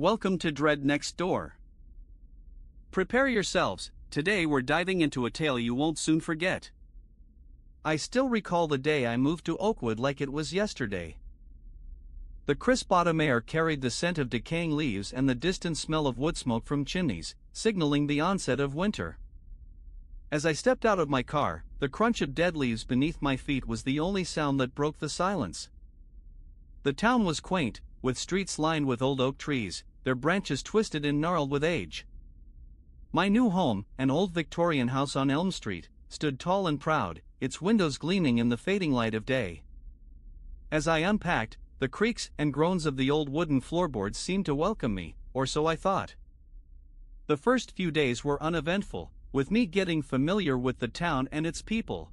Welcome to Dread Next Door. Prepare yourselves, today we're diving into a tale you won't soon forget. I still recall the day I moved to Oakwood like it was yesterday. The crisp autumn air carried the scent of decaying leaves and the distant smell of wood smoke from chimneys, signaling the onset of winter. As I stepped out of my car, the crunch of dead leaves beneath my feet was the only sound that broke the silence. The town was quaint, with streets lined with old oak trees, their branches twisted and gnarled with age. My new home, an old Victorian house on Elm Street, stood tall and proud, its windows gleaming in the fading light of day. As I unpacked, the creaks and groans of the old wooden floorboards seemed to welcome me, or so I thought. The first few days were uneventful, with me getting familiar with the town and its people.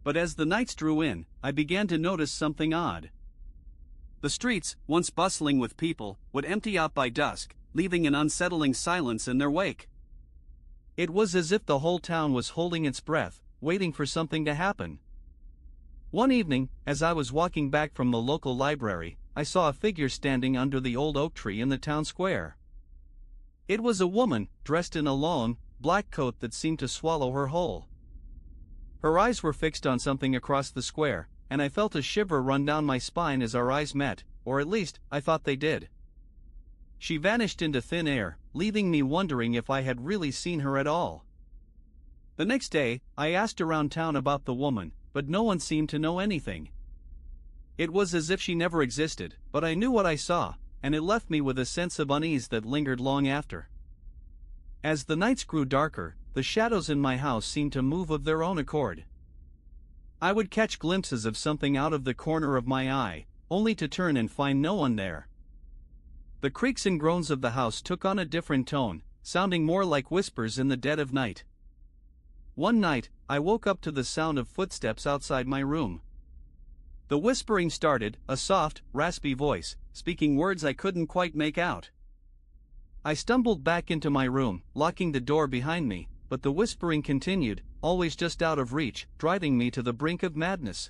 But as the nights drew in, I began to notice something odd. The streets, once bustling with people, would empty out by dusk, leaving an unsettling silence in their wake. It was as if the whole town was holding its breath, waiting for something to happen. One evening, as I was walking back from the local library, I saw a figure standing under the old oak tree in the town square. It was a woman, dressed in a long, black coat that seemed to swallow her whole. Her eyes were fixed on something across the square, and I felt a shiver run down my spine as our eyes met, or at least, I thought they did. She vanished into thin air, leaving me wondering if I had really seen her at all. The next day, I asked around town about the woman, but no one seemed to know anything. It was as if she never existed, but I knew what I saw, and it left me with a sense of unease that lingered long after. As the nights grew darker, the shadows in my house seemed to move of their own accord. I would catch glimpses of something out of the corner of my eye, only to turn and find no one there. The creaks and groans of the house took on a different tone, sounding more like whispers in the dead of night. One night, I woke up to the sound of footsteps outside my room. The whispering started, a soft, raspy voice, speaking words I couldn't quite make out. I stumbled back into my room, locking the door behind me, but the whispering continued, always just out of reach, driving me to the brink of madness.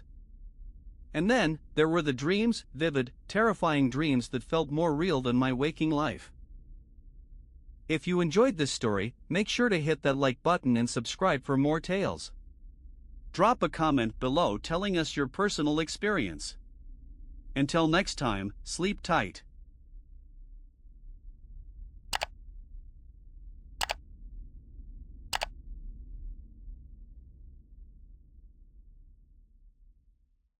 And then, there were the dreams, vivid, terrifying dreams that felt more real than my waking life. If you enjoyed this story, make sure to hit that like button and subscribe for more tales. Drop a comment below telling us your personal experience. Until next time, sleep tight.